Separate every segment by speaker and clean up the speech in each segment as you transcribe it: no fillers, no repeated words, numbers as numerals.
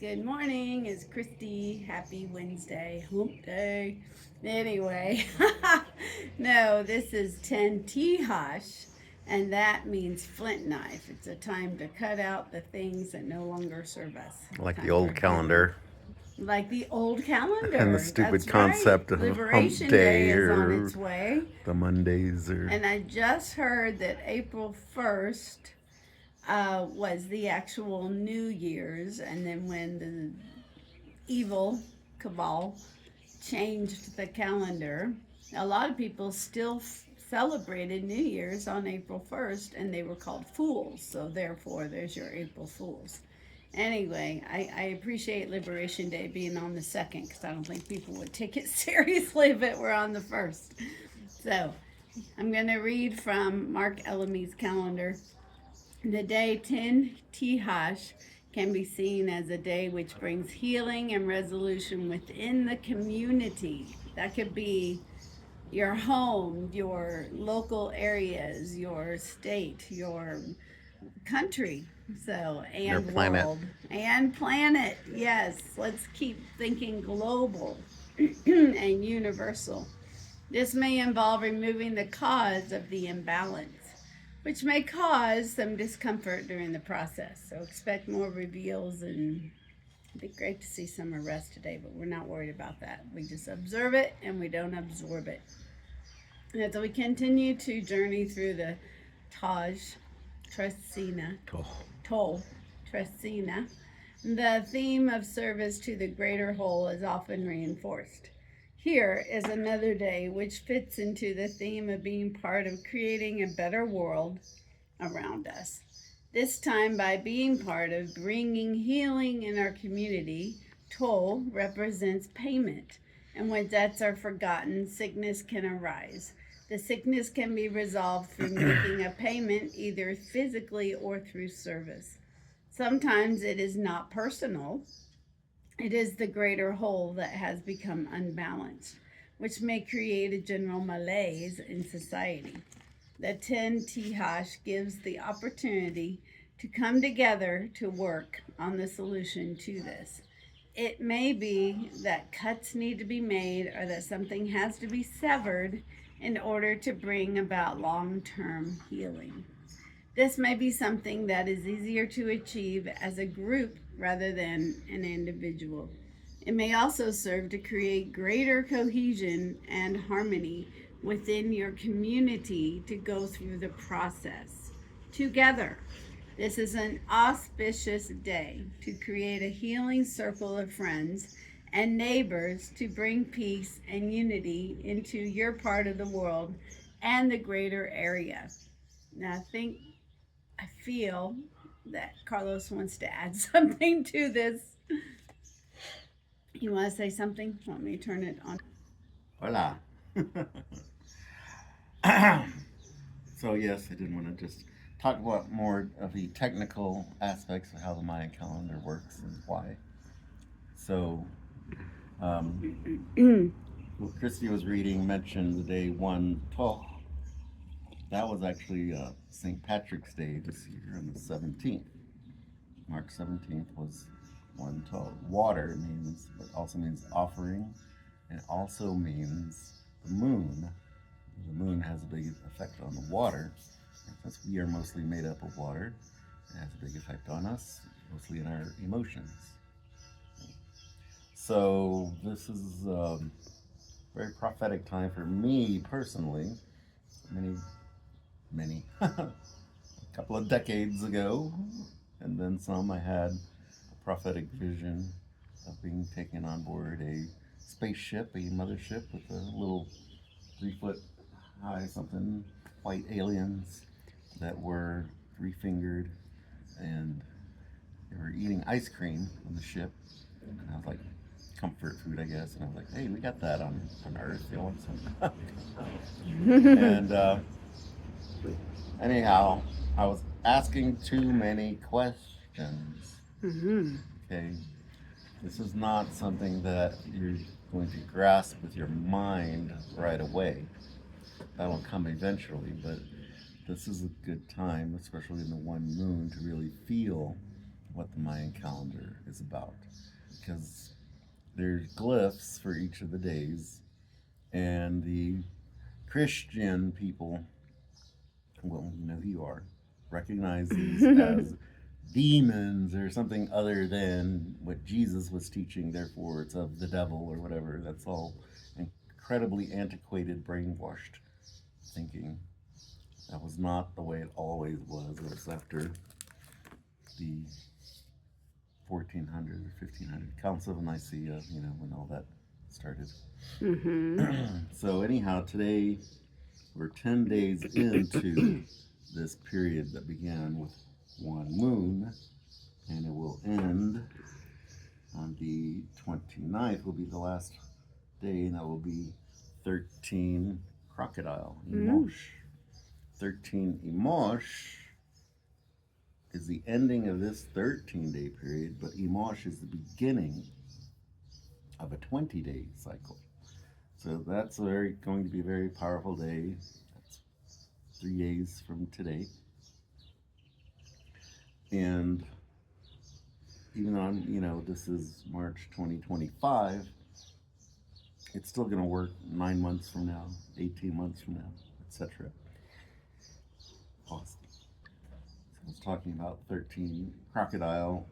Speaker 1: Good morning. It's Christy. Happy Wednesday. Hump day. Anyway, no, this is 10 Tijax, and that means flint knife. It's a time to cut out the things that no longer serve us.
Speaker 2: Like the
Speaker 1: Time for
Speaker 2: old
Speaker 1: healing.
Speaker 2: calendar
Speaker 1: Like the old
Speaker 2: and the
Speaker 1: calendar.
Speaker 2: stupid
Speaker 1: That's right.
Speaker 2: concept of hump
Speaker 1: Liberation Day
Speaker 2: day
Speaker 1: is on
Speaker 2: or
Speaker 1: its way.
Speaker 2: the Mondays or
Speaker 1: And I just heard that April 1st was the actual New Year's, and then when the evil cabal changed the calendar, a lot of people still celebrated New Year's on April 1st, and they were called fools. So, therefore, there's your April Fools. Anyway, I appreciate Liberation Day being on the 2nd because I don't think people would take it seriously if it were on the 1st. So, I'm going to read from Mark Ellamy's calendar. The day 10 Tihash can be seen as a day which brings healing and resolution within the community. That could be your home, your local areas, your state, your country, so
Speaker 2: your
Speaker 1: and
Speaker 2: planet.
Speaker 1: world and planet. Yes, let's keep thinking global and universal. This may involve removing the cause of the imbalance, which may cause some discomfort during the process. So expect more reveals, and it'd be great to see some arrest today, but we're not worried about that. We just observe it and we don't absorb it. And as we continue to journey through the Taj Tresina, Toll Tresina, the theme of service to the greater whole is often reinforced. Here is another day which fits into the theme of being part of creating a better world around us. This time, by being part of bringing healing in our community, toll represents payment. And when debts are forgotten, sickness can arise. The sickness can be resolved through making a payment, either physically or through service. Sometimes it is not personal. It is the greater whole that has become unbalanced, which may create a general malaise in society. The 10 Tihash gives the opportunity to come together to work on the solution to this. It may be that cuts need to be made or that something has to be severed in order to bring about long-term healing. This may be something that is easier to achieve as a group rather than an individual. It may also serve to create greater cohesion and harmony within your community to go through the process together. This is an auspicious day to create a healing circle of friends and neighbors to bring peace and unity into your part of the world and the greater area. Now, I feel that Carlos wants to add something to this. You want to say something? Want me to turn it on?
Speaker 2: Hola. So yes, I did want to just talk about more of the technical aspects of how the Mayan calendar works and why. So, what Christy was reading mentioned the day 1/12. That was actually St. Patrick's Day this year on the 17th. March 17th was 1/12. Water means, but also means offering, and also means the moon. The moon has a big effect on the water. Since we are mostly made up of water, it has a big effect on us, mostly in our emotions. So this is a very prophetic time for me personally. Many, a couple of decades ago, and then some, I had a prophetic vision of being taken on board a spaceship, a mothership with a little 3 foot high something, white aliens that were 3-fingered, and they were eating ice cream on the ship. And I was like, comfort food, I guess. And I was like, hey, we got that on Earth. You want some? And anyhow, I was asking too many questions. Okay, this is not something that you're going to grasp with your mind right away. That'll come eventually, but this is a good time, especially in the one moon, to really feel what the Mayan calendar is about, because there's glyphs for each of the days, and the Christian people, well, you know who you are, recognize these as demons or something other than what Jesus was teaching, therefore it's of the devil or whatever. That's all incredibly antiquated, brainwashed thinking. That was not the way it always was. It was after the 1400 or 1500 Council of Nicaea, you know, when all that started. So anyhow, today we're 10 days into this period that began with one moon, and it will end on the 29th, will be the last day, and that will be 13 crocodile, Emosh. 13 Emosh is the ending of this 13-day period, but Emosh is the beginning of a 20-day cycle. So that's going to be a very powerful day. That's 3 days from today. And even though this is March 2025, it's still going to work 9 months from now, 18 months from now, etc. Awesome. So I was talking about 13 crocodile.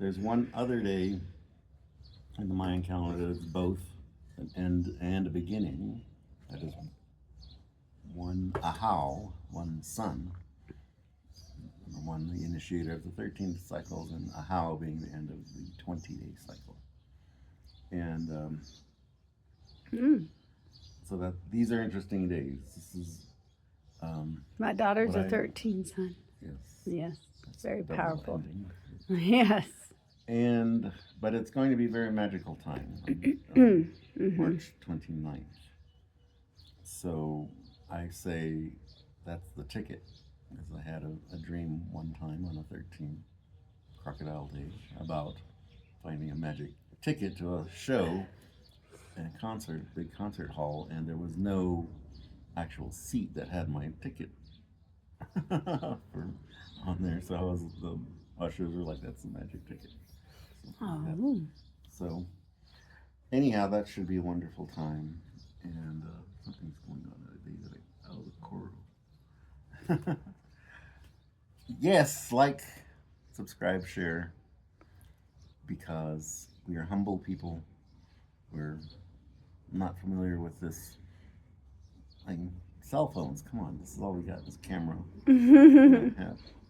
Speaker 2: There's one other day in the Mayan calendar that's both an end and a beginning. That is one Ahau, one sun, one the initiator of the 13 cycles, and Ahau being the end of the 20-day cycle. And so that these are interesting days. This is
Speaker 1: my daughter's a 13 son. Yes, very powerful. Yes.
Speaker 2: But it's going to be a very magical time on March 29th. So I say that's the ticket, because I had a dream one time on a 13 crocodile day about finding a magic ticket to a show and a concert, big concert hall, and there was no actual seat that had my ticket on there. So the ushers were like, "That's the magic ticket." So anyhow, that should be a wonderful time. And something's going on today that the coral. Yes, like, subscribe, share, because we are humble people. We're not familiar with this. Like, cell phones, come on, this is all we got, this camera.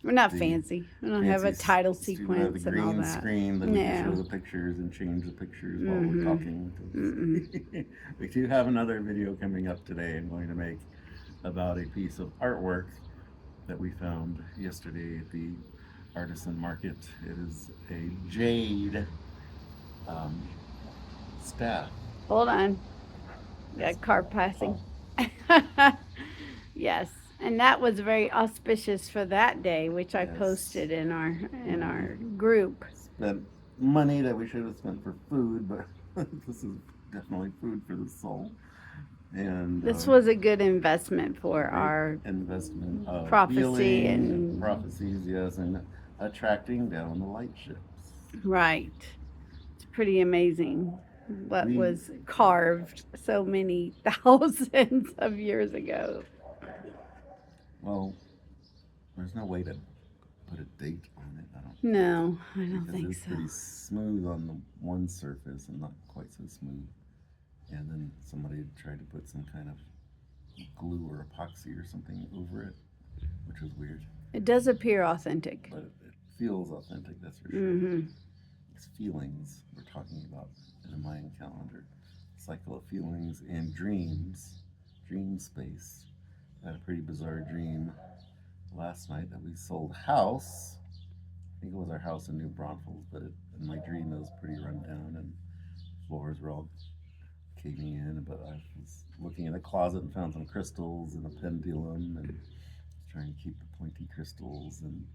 Speaker 1: We're not fancy. We don't have a title sequence
Speaker 2: the
Speaker 1: and all
Speaker 2: green
Speaker 1: that.
Speaker 2: screen that we can show the pictures and change the pictures while we're talking. We do have another video coming up today I'm going to make about a piece of artwork that we found yesterday at the artisan market. It is a jade staff.
Speaker 1: Hold on. Got a car passing. Yes. And that was very auspicious for that day, which I posted in our group.
Speaker 2: Spent money that we should have spent for food, but this is definitely food for the soul. And
Speaker 1: this was a good investment for our
Speaker 2: investment of
Speaker 1: prophecy and
Speaker 2: prophecies, yes, and attracting down the light ships.
Speaker 1: Right. It's pretty amazing what was carved so many thousands of years ago.
Speaker 2: Well, there's no way to put a date on it. I don't think so. It's pretty smooth on the one surface and not quite so smooth. And then somebody tried to put some kind of glue or epoxy or something over it, which was weird.
Speaker 1: It does appear authentic.
Speaker 2: But it feels authentic, that's for sure. It's feelings we're talking about in the Mayan calendar. Cycle of feelings and dreams, dream space. I had a pretty bizarre dream last night that we sold a house. I think it was our house in New Braunfels, but in my dream it was pretty run down and floors were all caving in. But I was looking in a closet and found some crystals and a pendulum and trying to keep the pointy crystals. And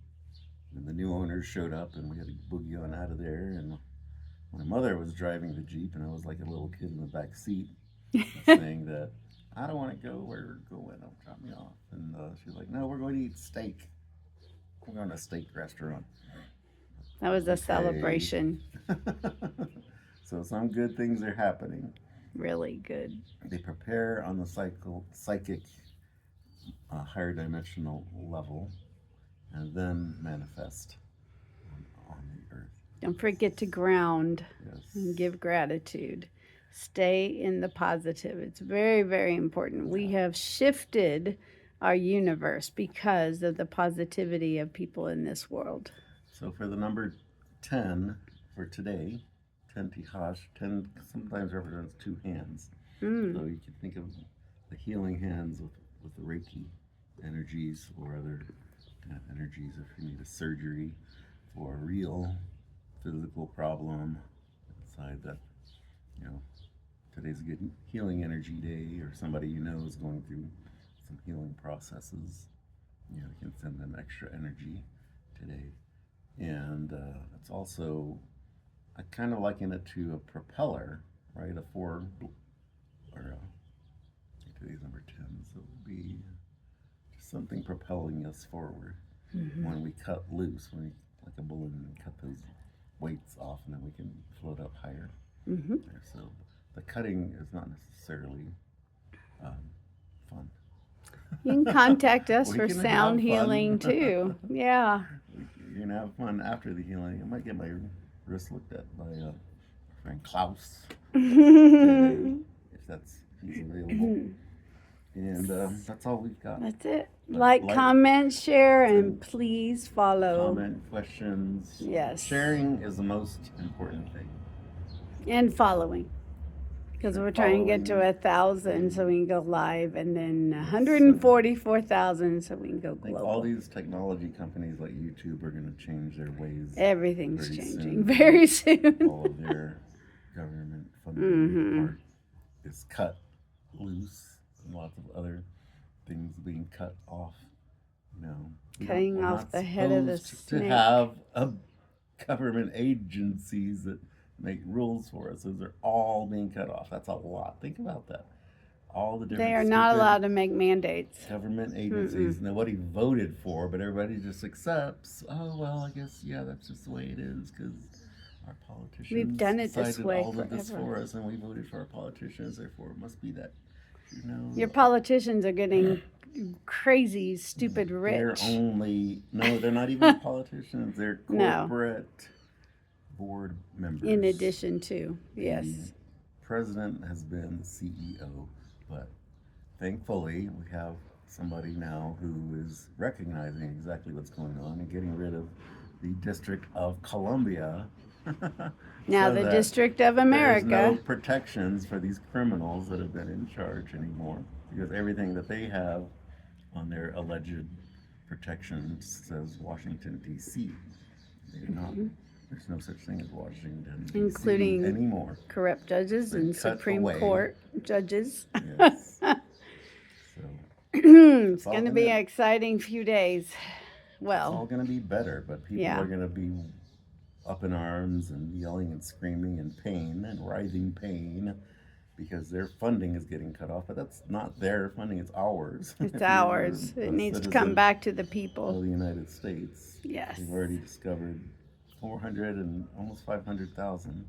Speaker 2: then the new owners showed up and we had to boogie on out of there. And my mother was driving the Jeep and I was like a little kid in the back seat saying that, "I don't want to go where we're going. Don't drop me off." And she's like, "No, we're going to eat steak. We're going to a steak restaurant."
Speaker 1: That was a
Speaker 2: Okay.
Speaker 1: celebration.
Speaker 2: So some good things are happening.
Speaker 1: Really good.
Speaker 2: They prepare on the psychic, higher dimensional level, and then manifest on the earth.
Speaker 1: Don't forget to ground and
Speaker 2: Yes.
Speaker 1: give gratitude. Stay in the positive. It's very, very important. We have shifted our universe because of the positivity of people in this world.
Speaker 2: So for the number 10 for today, 10 Tijax, 10 sometimes represents two hands.
Speaker 1: Mm.
Speaker 2: So you can think of the healing hands with the Reiki energies or other kind of energies if you need a surgery for a real physical problem inside that, you know, today's a good healing energy day, or somebody you know is going through some healing processes. You know, you can send them extra energy today. And it's also, I kind of liken it to a propeller, right? A four, or today's number 10, so it would be just something propelling us forward. When we cut loose, when we, like a balloon, we cut those weights off and then we can float up higher. There. So the cutting is not necessarily fun.
Speaker 1: You can contact us
Speaker 2: We
Speaker 1: for
Speaker 2: can
Speaker 1: sound
Speaker 2: have fun.
Speaker 1: healing too. Yeah.
Speaker 2: You're gonna have fun after the healing. I might get my wrist looked at by friend Klaus today, if he's available. And that's all we've got.
Speaker 1: That's it. Like, comment, share, and please follow.
Speaker 2: Comment, questions.
Speaker 1: Yes.
Speaker 2: Sharing is the most important thing.
Speaker 1: And following. Because we're trying to get to
Speaker 2: Following.
Speaker 1: 1,000 so we can go live, and then 144,000 so we can go
Speaker 2: I think all
Speaker 1: global.
Speaker 2: these technology companies like YouTube are going to change their ways.
Speaker 1: Everything's
Speaker 2: very
Speaker 1: changing
Speaker 2: soon.
Speaker 1: very soon.
Speaker 2: All of their government funding part is cut loose, and lots of other things being cut off. You know,
Speaker 1: Cutting
Speaker 2: we're
Speaker 1: off
Speaker 2: not
Speaker 1: the head of the
Speaker 2: supposed
Speaker 1: snake.
Speaker 2: to have government agencies that make rules for us. Those are all being cut off. That's a lot. Think about that. All the different
Speaker 1: They are not
Speaker 2: stupid
Speaker 1: allowed to make mandates.
Speaker 2: government agencies nobody voted for, but everybody just accepts. Oh well, I guess that's just the way it is because our politicians
Speaker 1: We've done it this
Speaker 2: decided
Speaker 1: way
Speaker 2: all of this
Speaker 1: forever.
Speaker 2: for us, and we voted for our politicians. Therefore, it must be that. You know,
Speaker 1: Your politicians are getting crazy, stupid
Speaker 2: they're
Speaker 1: rich.
Speaker 2: they're not even politicians. They're
Speaker 1: No.
Speaker 2: corporate board members.
Speaker 1: In addition to, yes.
Speaker 2: The president has been the CEO, but thankfully we have somebody now who is recognizing exactly what's going on and getting rid of the District of Columbia.
Speaker 1: Now
Speaker 2: so
Speaker 1: the
Speaker 2: that
Speaker 1: District of
Speaker 2: there's
Speaker 1: America.
Speaker 2: no protections for these criminals that have been in charge anymore, because everything that they have on their alleged protections says Washington, D.C. They're not. There's no such thing as Washington, D.C.
Speaker 1: Including
Speaker 2: anymore.
Speaker 1: corrupt judges
Speaker 2: They
Speaker 1: and
Speaker 2: cut
Speaker 1: Supreme
Speaker 2: away.
Speaker 1: Court judges.
Speaker 2: Yes. So
Speaker 1: It's
Speaker 2: all
Speaker 1: going to
Speaker 2: gonna-
Speaker 1: be an exciting few days.
Speaker 2: it's all
Speaker 1: Well,
Speaker 2: going to be better, but people
Speaker 1: Yeah.
Speaker 2: are going to be up in arms and yelling and screaming in pain and writhing pain because their funding is getting cut off. But that's not their funding; it's ours. If
Speaker 1: it's
Speaker 2: you're
Speaker 1: ours.
Speaker 2: a
Speaker 1: It needs to
Speaker 2: citizen
Speaker 1: come back to the
Speaker 2: of
Speaker 1: people.
Speaker 2: the United States.
Speaker 1: Yes.
Speaker 2: We've already discovered $400 and almost $500,000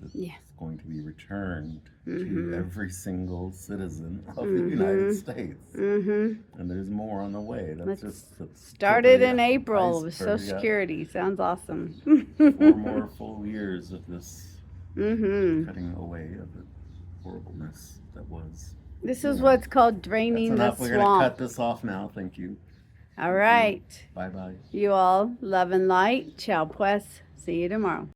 Speaker 2: that's
Speaker 1: Yeah.
Speaker 2: going to be returned to every single citizen of the United States. And there's more on the way. That's
Speaker 1: Let's
Speaker 2: just the tip
Speaker 1: Started
Speaker 2: of
Speaker 1: in
Speaker 2: the
Speaker 1: April with
Speaker 2: iceberg.
Speaker 1: Social Security. Sounds awesome.
Speaker 2: 4 more full years of this
Speaker 1: Mm-hmm.
Speaker 2: cutting away of the horribleness that was.
Speaker 1: This is what's called
Speaker 2: That's
Speaker 1: draining the
Speaker 2: enough. We're going to
Speaker 1: swamp.
Speaker 2: cut this off now. Thank you.
Speaker 1: All right.
Speaker 2: Bye bye.
Speaker 1: You all, love and light. Ciao, pues. See you tomorrow.